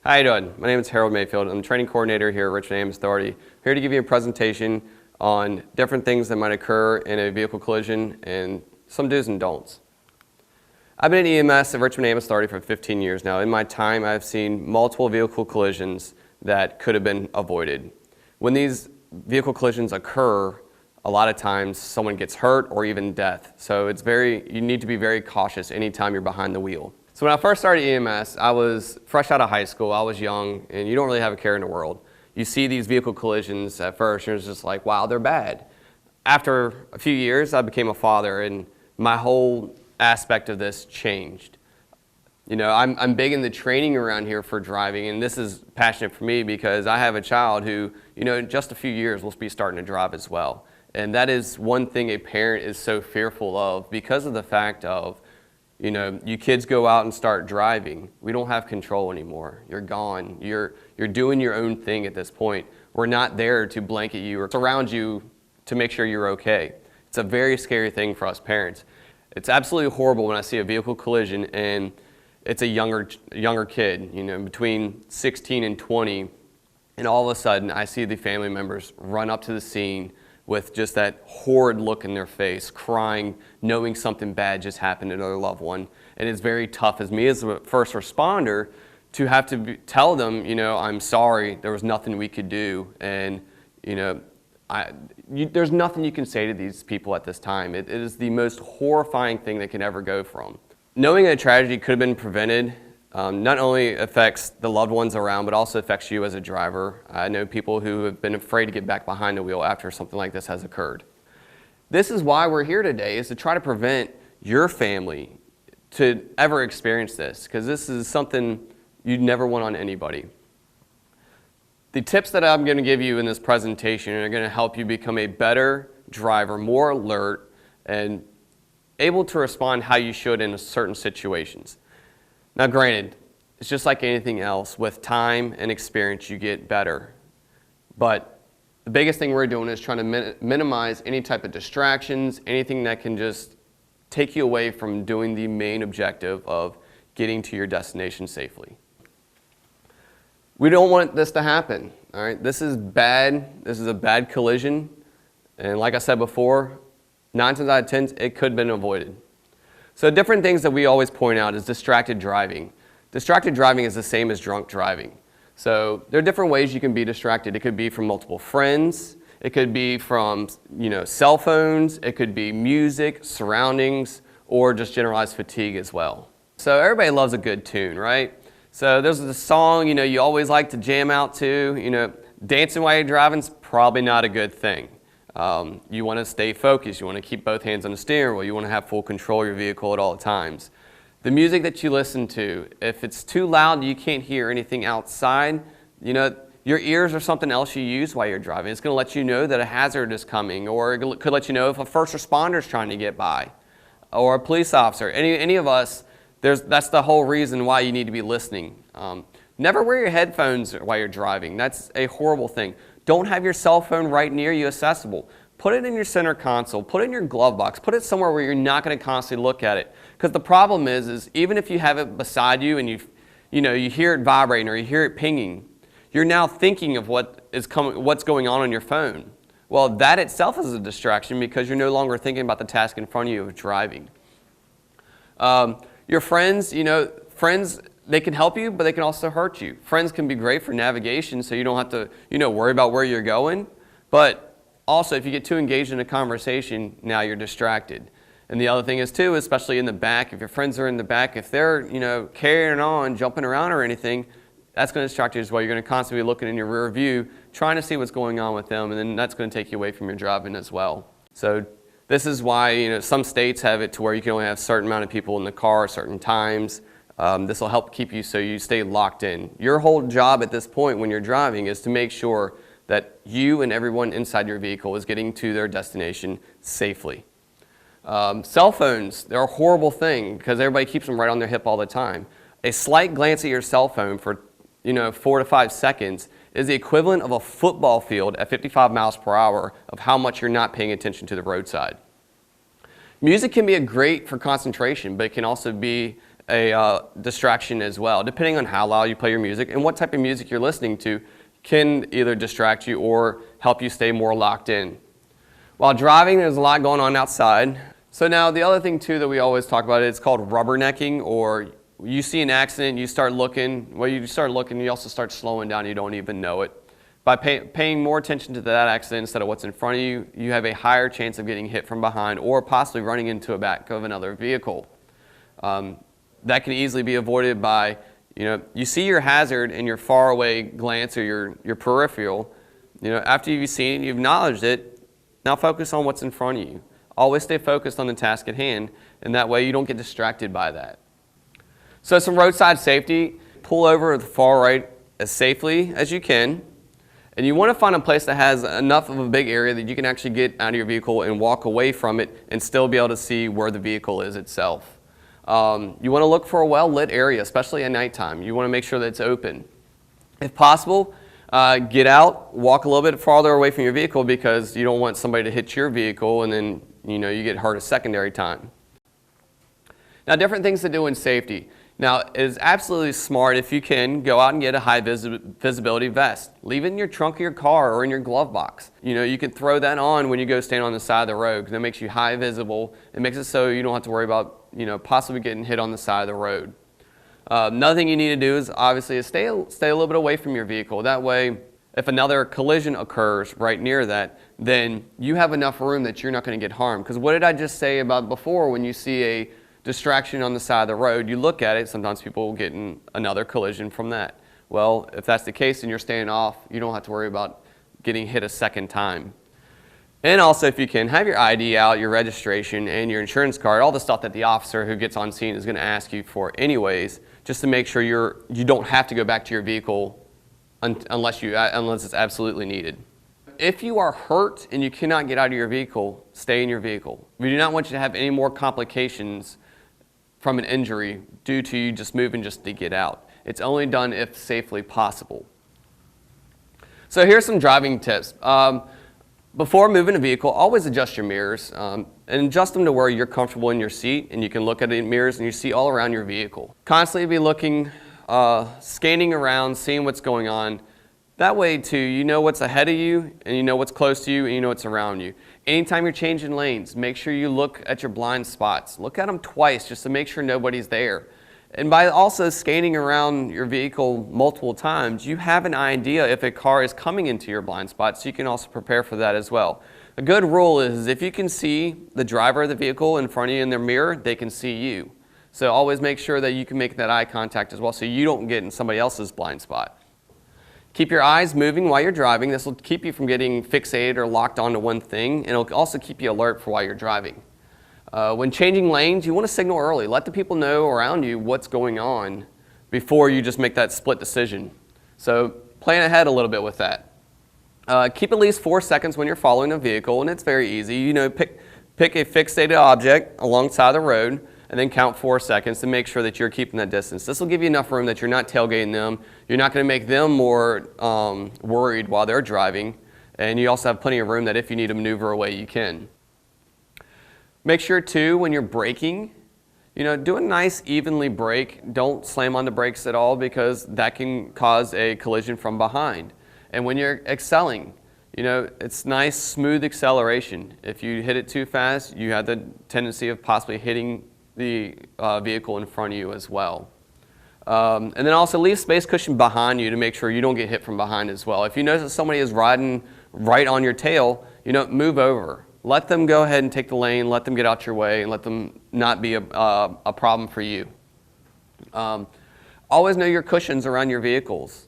How you doing? My name is Harold Mayfield. I'm the training coordinator here at Richmond Ambulance Authority. I'm here to give you a presentation on different things that might occur in a vehicle collision and some do's and don'ts. I've been in EMS at Richmond Ambulance Authority for 15 years now. In my time, I've seen multiple vehicle collisions that could have been avoided. When these vehicle collisions occur, a lot of times someone gets hurt or even death. So you need to be very cautious anytime you're behind the wheel. So when I first started EMS, I was fresh out of high school, I was young, and you don't really have a care in the world. You see these vehicle collisions at first, and it's just like, wow, they're bad. After a few years, I became a father, and my whole aspect of this changed. You know, I'm big in the training around here for driving, and this is passionate for me because I have a child who, you know, in just a few years will be starting to drive as well. And that is one thing a parent is so fearful of because of the fact of, you know, you kids go out and start driving. We don't have control anymore. You're gone. You're doing your own thing at this point. We're not there to blanket you or surround you to make sure you're okay. It's a very scary thing for us parents. It's absolutely horrible when I see a vehicle collision and it's a younger kid, you know, between 16 and 20, and all of a sudden I see the family members run up to the scene with just that horrid look in their face, crying, knowing something bad just happened to another loved one. And it's very tough as me as a first responder to have to tell them, you know, I'm sorry, there was nothing we could do. And, you know, there's nothing you can say to these people at this time. It is the most horrifying thing that can ever go from. Knowing a tragedy could have been prevented not only affects the loved ones around, but also affects you as a driver. I know people who have been afraid to get back behind the wheel after something like this has occurred. This is why we're here today, is to try to prevent your family to ever experience this, because this is something you'd never want on anybody. The tips that I'm going to give you in this presentation are going to help you become a better driver, more alert, and able to respond how you should in certain situations. Now granted, it's just like anything else. With time and experience, you get better. But the biggest thing we're doing is trying to minimize any type of distractions, anything that can just take you away from doing the main objective of getting to your destination safely. We don't want this to happen, all right? This is bad. This is a bad collision. And like I said before, 9 times out of 10, it could have been avoided. So different things that we always point out is distracted driving. Distracted driving is the same as drunk driving. So there are different ways you can be distracted. It could be from multiple friends. It could be from, you know, cell phones. It could be music, surroundings, or just generalized fatigue as well. So everybody loves a good tune, right? So there's the song, you know, you always like to jam out to. You know, dancing while you're driving is probably not a good thing. You want to stay focused. You want to keep both hands on the steering wheel. You want to have full control of your vehicle at all times. The music that you listen to, if it's too loud, you can't hear anything outside, you know, your ears are something else you use while you're driving. It's going to let you know that a hazard is coming, or it could let you know if a first responder is trying to get by, or a police officer. Any of us, that's the whole reason why you need to be listening. Never wear your headphones while you're driving. That's a horrible thing. Don't have your cell phone right near you accessible. Put it in your center console. Put it in your glove box. Put it somewhere where you're not going to constantly look at it. Because the problem is even if you have it beside you and you hear it vibrating or you hear it pinging, you're now thinking of what's going on your phone. Well, that itself is a distraction because you're no longer thinking about the task in front of you of driving. Your friends, you know, they can help you, but they can also hurt you. Friends can be great for navigation, so you don't have to, you know, worry about where you're going. But also, if you get too engaged in a conversation, now you're distracted. And the other thing is too, especially in the back, if your friends are in the back, if they're, you know, carrying on, jumping around or anything, that's going to distract you as well. You're going to constantly be looking in your rear view, trying to see what's going on with them, and then that's going to take you away from your driving as well. So this is why, you know, some states have it to where you can only have a certain amount of people in the car at certain times. This will help keep you so you stay locked in. Your whole job at this point when you're driving is to make sure that you and everyone inside your vehicle is getting to their destination safely. Cell phones, they're a horrible thing because everybody keeps them right on their hip all the time. A slight glance at your cell phone for, you know, 4 to 5 seconds is the equivalent of a football field at 55 miles per hour of how much you're not paying attention to the roadside. Music can be great for concentration, but it can also be a distraction as well. Depending on how loud you play your music and what type of music you're listening to can either distract you or help you stay more locked in. While driving, there's a lot going on outside. So now the other thing too that we always talk about, it's called rubbernecking, or you see an accident, you start looking, you also start slowing down, you don't even know it. By paying more attention to that accident instead of what's in front of you, you have a higher chance of getting hit from behind or possibly running into the back of another vehicle. That can easily be avoided by, you see your hazard in your far away glance or your peripheral. After you've seen it, you've acknowledged it, now focus on what's in front of you. Always stay focused on the task at hand, and that way you don't get distracted by that. So some roadside safety, pull over to the far right as safely as you can. And you want to find a place that has enough of a big area that you can actually get out of your vehicle and walk away from it and still be able to see where the vehicle is itself. You want to look for a well-lit area, especially at nighttime. You want to make sure that it's open. If possible, get out, walk a little bit farther away from your vehicle because you don't want somebody to hit your vehicle and then you get hurt a secondary time. Now, different things to do in safety. Now, it is absolutely smart if you can go out and get a high visibility vest. Leave it in your trunk of your car or in your glove box. You can throw that on when you go stand on the side of the road because it makes you high visible. It makes it so you don't have to worry about possibly getting hit on the side of the road. Another thing you need to do is obviously stay a little bit away from your vehicle. That way, if another collision occurs right near that, then you have enough room that you're not going to get harmed. Because what did I just say about before when you see a distraction on the side of the road, you look at it, sometimes people will get in another collision from that. Well, if that's the case and you're staying off, you don't have to worry about getting hit a second time. And also, if you can, have your ID out, your registration, and your insurance card, all the stuff that the officer who gets on scene is going to ask you for anyways, just to make sure you don't have to go back to your vehicle unless it's absolutely needed. If you are hurt and you cannot get out of your vehicle, stay in your vehicle. We do not want you to have any more complications from an injury due to you just moving just to get out. It's only done if safely possible. So here's some driving tips. Before moving a vehicle, always adjust your mirrors and adjust them to where you're comfortable in your seat and you can look at the mirrors and you see all around your vehicle. Constantly be looking, scanning around, seeing what's going on. That way too, you know what's ahead of you and you know what's close to you and you know what's around you. Anytime you're changing lanes, make sure you look at your blind spots. Look at them twice just to make sure nobody's there. And by also scanning around your vehicle multiple times, you have an idea if a car is coming into your blind spot, so you can also prepare for that as well. A good rule is if you can see the driver of the vehicle in front of you in their mirror, they can see you. So always make sure that you can make that eye contact as well so you don't get in somebody else's blind spot. Keep your eyes moving while you're driving. This will keep you from getting fixated or locked onto one thing, and it'll also keep you alert for while you're driving. When changing lanes, you want to signal early. Let the people know around you what's going on before you just make that split decision. So plan ahead a little bit with that. Keep at least 4 seconds when you're following a vehicle, and it's very easy. Pick a fixated object alongside the road, and then count 4 seconds to make sure that you're keeping that distance. This will give you enough room that you're not tailgating them. You're not going to make them more worried while they're driving, and you also have plenty of room that if you need to maneuver away, you can. Make sure too, when you're braking, do a nice evenly brake. Don't slam on the brakes at all because that can cause a collision from behind. And when you're excelling, it's nice, smooth acceleration. If you hit it too fast, you have the tendency of possibly hitting the vehicle in front of you as well. And then also leave space cushion behind you to make sure you don't get hit from behind as well. If you notice that somebody is riding right on your tail, move over. Let them go ahead and take the lane, let them get out your way, and let them not be a problem for you. Always know your cushions around your vehicles.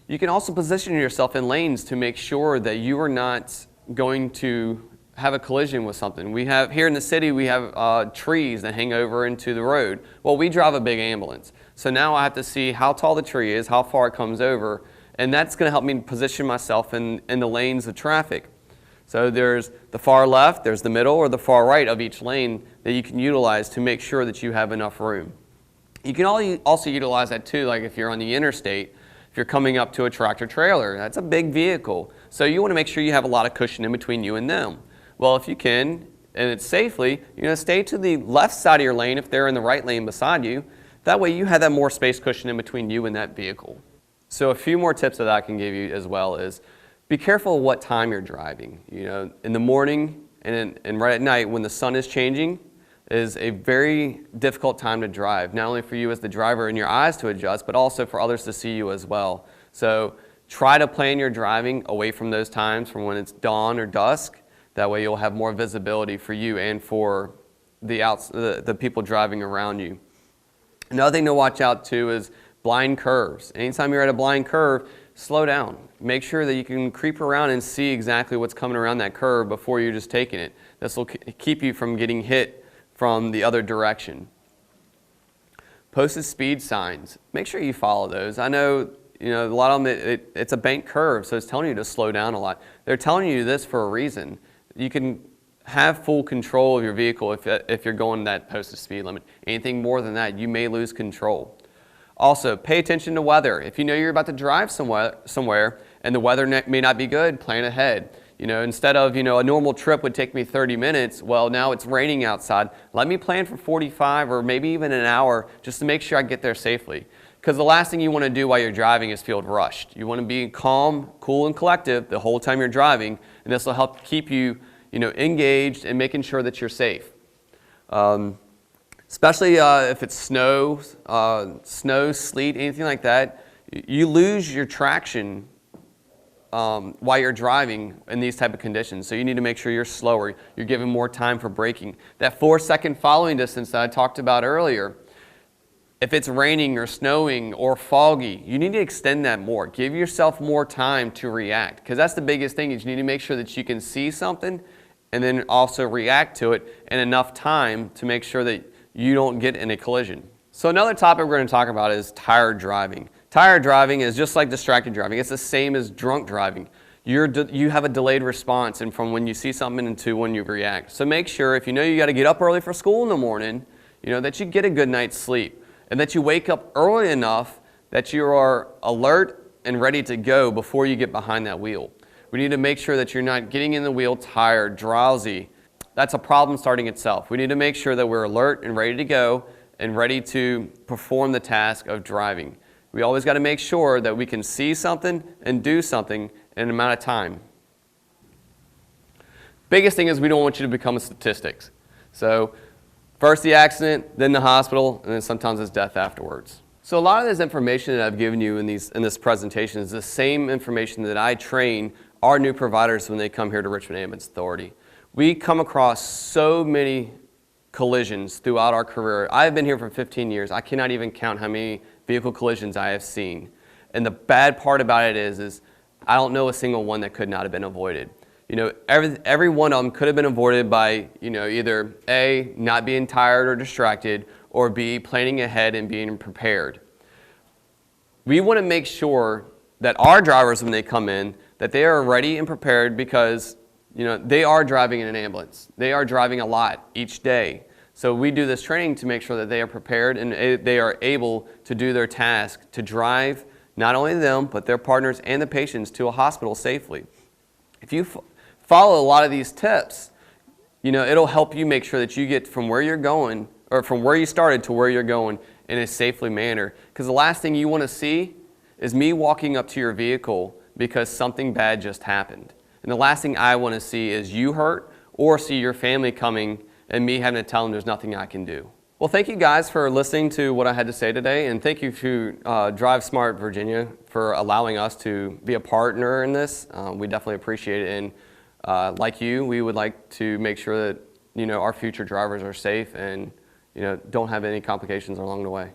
You can also position yourself in lanes to make sure that you are not going to have a collision with something. Here in the city, we have trees that hang over into the road. Well, we drive a big ambulance. So now I have to see how tall the tree is, how far it comes over, and that's going to help me position myself in the lanes of traffic. So there's the far left, there's the middle, or the far right of each lane that you can utilize to make sure that you have enough room. You can also utilize that too, like if you're on the interstate, if you're coming up to a tractor trailer, that's a big vehicle. So you want to make sure you have a lot of cushion in between you and them. Well, if you can, and it's safely, stay to the left side of your lane if they're in the right lane beside you. That way you have that more space cushion in between you and that vehicle. So a few more tips that I can give you as well is be careful of what time you're driving. You know, in the morning and right at night when the sun is changing is a very difficult time to drive, not only for you as the driver and your eyes to adjust, but also for others to see you as well. So try to plan your driving away from those times from when it's dawn or dusk. That way you'll have more visibility for you and for the people driving around you. Another thing to watch out too is blind curves. Anytime you're at a blind curve, slow down. Make sure that you can creep around and see exactly what's coming around that curve before you're just taking it. This will keep you from getting hit from the other direction. Posted speed signs. Make sure you follow those. I know, a lot of them, it's a bank curve, so it's telling you to slow down a lot. They're telling you this for a reason. You can have full control of your vehicle if you're going that posted speed limit. Anything more than that, you may lose control. Also, pay attention to weather. If you know you're about to drive somewhere and the weather may not be good, plan ahead. Instead of, a normal trip would take me 30 minutes, well, now it's raining outside. Let me plan for 45 or maybe even an hour just to make sure I get there safely. Because the last thing you want to do while you're driving is feel rushed. You want to be calm, cool, and collective the whole time you're driving, and this will help keep you, engaged and making sure that you're safe. Especially if it's snow, sleet, anything like that, you lose your traction while you're driving in these type of conditions. So you need to make sure you're slower. You're giving more time for braking. That 4-second following distance that I talked about earlier, if it's raining or snowing or foggy, you need to extend that more. Give yourself more time to react, because that's the biggest thing is you need to make sure that you can see something and then also react to it in enough time to make sure that you don't get in a collision. So another topic we're going to talk about is tired driving. Tired driving is just like distracted driving. It's the same as drunk driving. You have a delayed response and from when you see something to when you react. So make sure if you know you got to get up early for school in the morning, that you get a good night's sleep and that you wake up early enough that you are alert and ready to go before you get behind that wheel. We need to make sure that you're not getting in the wheel tired, drowsy. That's a problem starting itself. We need to make sure that we're alert and ready to go and ready to perform the task of driving. We always got to make sure that we can see something and do something in an amount of time. Biggest thing is we don't want you to become a statistics. So first the accident, then the hospital, and then sometimes it's death afterwards. So a lot of this information that I've given you in this presentation is the same information that I train our new providers when they come here to Richmond Ambulance Authority. We come across so many collisions throughout our career. I've been here for 15 years. I cannot even count how many vehicle collisions I have seen. And the bad part about it is I don't know a single one that could not have been avoided. Every one of them could have been avoided by, either A, not being tired or distracted, or B, planning ahead and being prepared. We want to make sure that our drivers, when they come in, that they are ready and prepared because they are driving in an ambulance. They are driving a lot each day. So we do this training to make sure that they are prepared and they are able to do their task to drive not only them, but their partners and the patients to a hospital safely. If you follow a lot of these tips, it'll help you make sure that you get from where you're going or from where you started to where you're going in a safely manner. Because the last thing you want to see is me walking up to your vehicle because something bad just happened. And the last thing I want to see is you hurt or see your family coming and me having to tell them there's nothing I can do. Well, thank you guys for listening to what I had to say today, and thank you to Drive Smart Virginia for allowing us to be a partner in this. We definitely appreciate it, and like you, we would like to make sure that our future drivers are safe and don't have any complications along the way.